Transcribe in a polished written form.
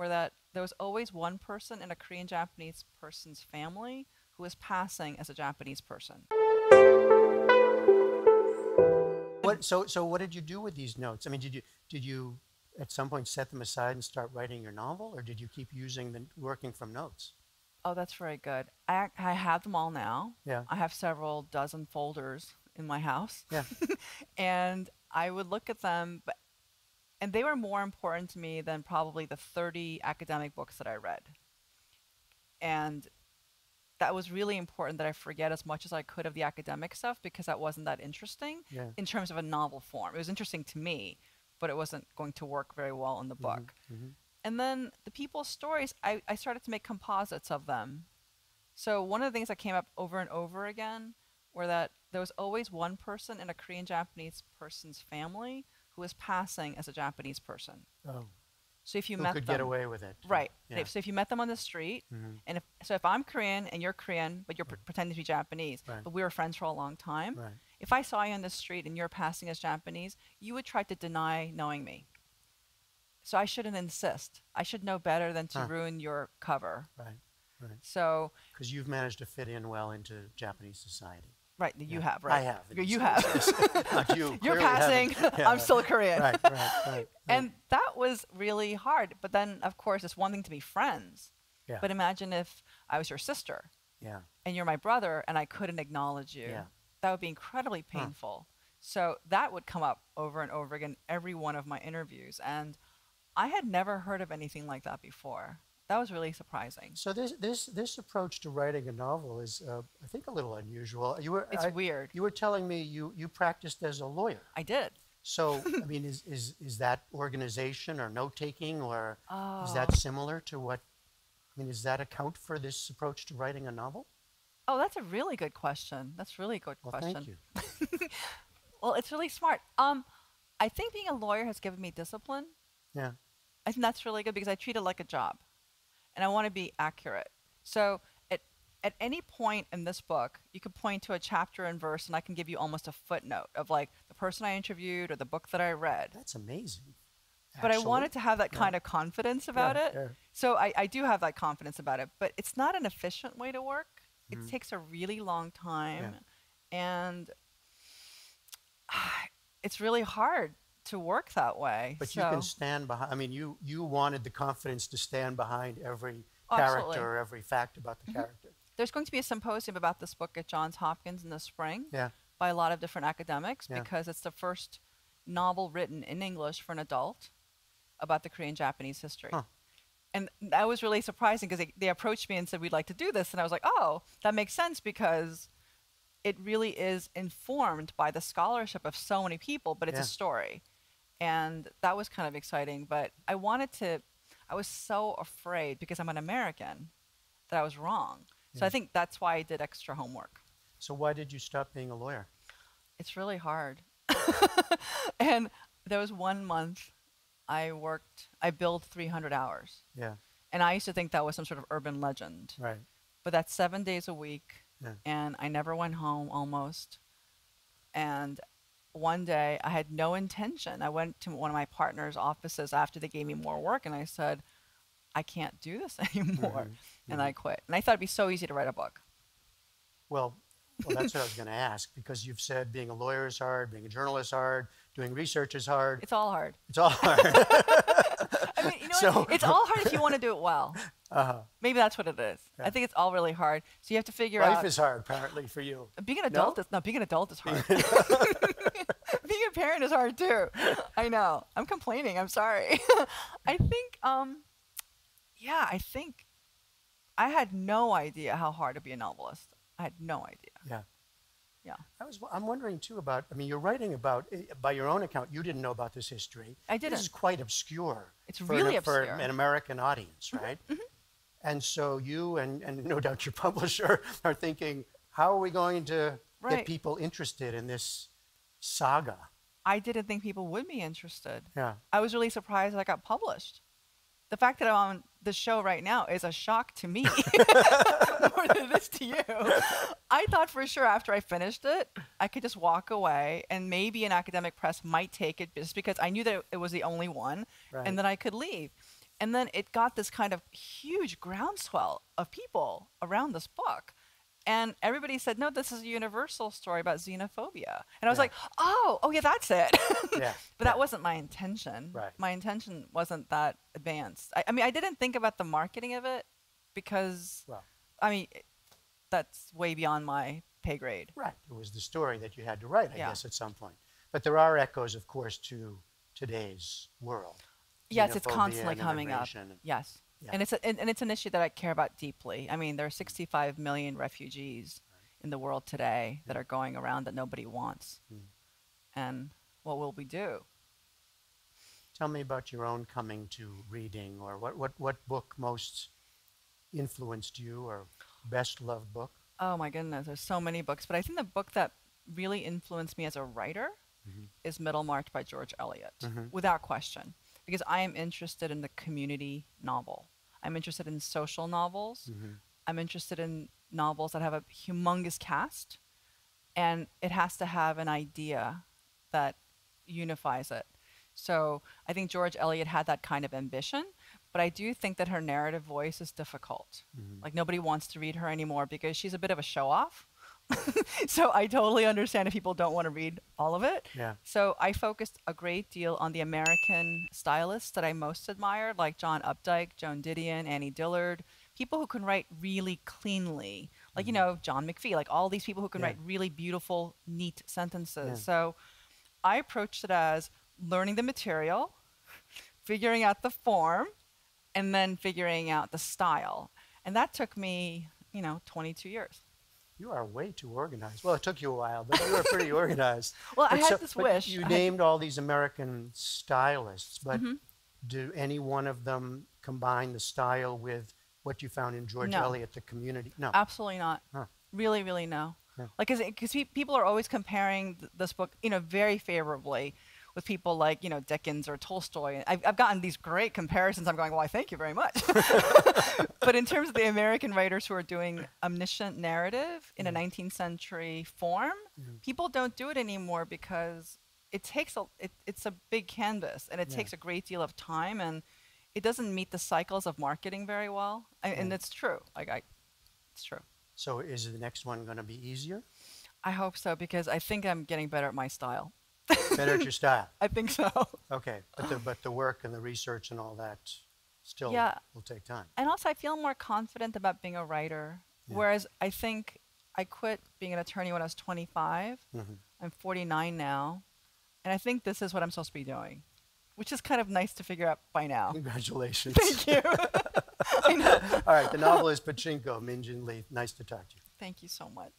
were that there was always one person in a Korean Japanese person's family who was passing as a Japanese person. So what did you do with these notes? I mean, did you at some point set them aside and start writing your novel, or did you keep working from notes? Oh, that's very good. I have them all now. Yeah. I have several dozen folders in my house. Yeah. And I would look at them, and they were more important to me than probably the 30 academic books that I read. And that was really important that I forget as much as I could of the academic stuff, because that wasn't that interesting in terms of a novel form. It was interesting to me, but it wasn't going to work very well in the book. And then the people's stories, I started to make composites of them. So one of the things that came up over and over again were that there was always one person in a Korean Japanese person's family who was passing as a Japanese person. Oh. So if you Who met could them, get away with it. right? Yeah. So if you met them on the street, and if I'm Korean and you're Korean, but you're pretending to be Japanese, but we were friends for a long time, if I saw you on the street and you're passing as Japanese, you would try to deny knowing me. So I shouldn't insist. I should know better than to ruin your cover. Right. So because you've managed to fit in well into Japanese society. Right, you have, right? I have. You have. Not you. You're clearly passing. haven't. I'm still Korean. Right. And that was really hard. But then, of course, it's one thing to be friends. Yeah. But imagine if I was your sister. Yeah. And you're my brother, and I couldn't acknowledge you. Yeah. That would be incredibly painful. So that would come up over and over again, every one of my interviews. And I had never heard of anything like that before. That was really surprising. So this approach to writing a novel is, I think, a little unusual. It's weird. You were telling me you practiced as a lawyer. I did. So, I mean, is that organization or note-taking, or is that similar to what, I mean, does that account for this approach to writing a novel? Oh, that's a really good question. That's a really good question. Thank you. Well, it's really smart. I think being a lawyer has given me discipline. Yeah. I think that's really good because I treat it like a job. And I want to be accurate. So at any point in this book, you could point to a chapter and verse, and I can give you almost a footnote of like the person I interviewed or the book that I read. That's amazing. But I wanted to have that kind of confidence about it. Yeah. So I do have that confidence about it. But it's not an efficient way to work. It takes a really long time. And it's really hard to work that way. But you can stand behind, I mean, you wanted the confidence to stand behind every character or every fact about the character. There's going to be a symposium about this book at Johns Hopkins in the spring by a lot of different academics because it's the first novel written in English for an adult about the Korean Japanese history. And that was really surprising because they approached me and said, we'd like to do this. And I was like, oh, that makes sense because it really is informed by the scholarship of so many people, but it's a story. And that was kind of exciting. But I was so afraid because I'm an American that I was wrong. So I think that's why I did extra homework. So why did you stop being a lawyer? It's really hard. And there was 1 month I billed 300 hours. Yeah. And I used to think that was some sort of urban legend. Right. But that's 7 days a week. And I never went home almost. And one day I had no intention. I went to one of my partner's offices after they gave me more work and I said, I can't do this anymore. And I quit. And I thought it'd be so easy to write a book. Well, that's what I was going to ask, because you've said being a lawyer is hard, being a journalist is hard, doing research is hard. It's all hard. It's all hard. I mean, you know what? It's all hard if you want to do it well. Maybe that's what it is. I think it's all really hard. So you have to figure out. Life is hard, apparently, for you. Being an adult being an adult is hard. Being a parent is hard too. I know. I'm complaining. I'm sorry. I think, I think I had no idea how hard to be a novelist. I had no idea. Yeah. I'm wondering too about, I mean, you're writing about, by your own account, you didn't know about this history. I didn't. This is quite obscure. It's really obscure. For an American audience, right? And so you and no doubt your publisher are thinking, how are we going to get people interested in this saga? I didn't think people would be interested. Yeah. I was really surprised I got published. The fact that I'm on the show right now is a shock to me more than it is to you. I thought for sure after I finished it, I could just walk away and maybe an academic press might take it just because I knew that it was the only one and then I could leave. And then it got this kind of huge groundswell of people around this book. And everybody said, no, this is a universal story about xenophobia. And I was like, oh yeah, that's it. But that wasn't my intention. Right. My intention wasn't that advanced. I mean, I didn't think about the marketing of it because, I mean, that's way beyond my pay grade. Right. It was the story that you had to write, I guess, at some point. But there are echoes, of course, to today's world. Yes, it's constantly coming up. Yes. Yeah. And it's an issue that I care about deeply. I mean, there are 65 million refugees in the world today that are going around that nobody wants. And what will we do? Tell me about your own coming to reading, or what book most influenced you, or best loved book? Oh my goodness, there's so many books. But I think the book that really influenced me as a writer is Middlemarch by George Eliot, without question. Because I am interested in the community novel. I'm interested in social novels. I'm interested in novels that have a humongous cast. And it has to have an idea that unifies it. So I think George Eliot had that kind of ambition. But I do think that her narrative voice is difficult. Like, nobody wants to read her anymore because she's a bit of a show-off. So I totally understand if people don't want to read all of it. Yeah. So I focused a great deal on the American stylists that I most admired, like John Updike, Joan Didion, Annie Dillard, people who can write really cleanly, like, you know, John McPhee, like all these people who can write really beautiful, neat sentences. So I approached it as learning the material, figuring out the form, and then figuring out the style. And that took me, 22 years. You are way too organized. Well, it took you a while, but you were pretty organized. Well, I had this wish. You named all these American stylists, but do any one of them combine the style with what you found in George Eliot, the community? No. Absolutely not. Huh. Really, really no. Yeah. Like, because people are always comparing this book, very favorably with people like, Dickens or Tolstoy. I've gotten these great comparisons. I'm going, well, thank you very much. But in terms of the American writers who are doing omniscient narrative in a 19th century form, people don't do it anymore because it takes it's a big canvas, and it takes a great deal of time, and it doesn't meet the cycles of marketing very well. And it's true. It's true. So is the next one going to be easier? I hope so, because I think I'm getting better at my style. Better at your style? I think so. Okay, but the work and the research and all that still will take time. And also, I feel more confident about being a writer, whereas I think I quit being an attorney when I was 25. I'm 49 now, and I think this is what I'm supposed to be doing, which is kind of nice to figure out by now. Congratulations. Thank you. I know. All right, the novel is Pachinko, Minjin Lee. Nice to talk to you. Thank you so much.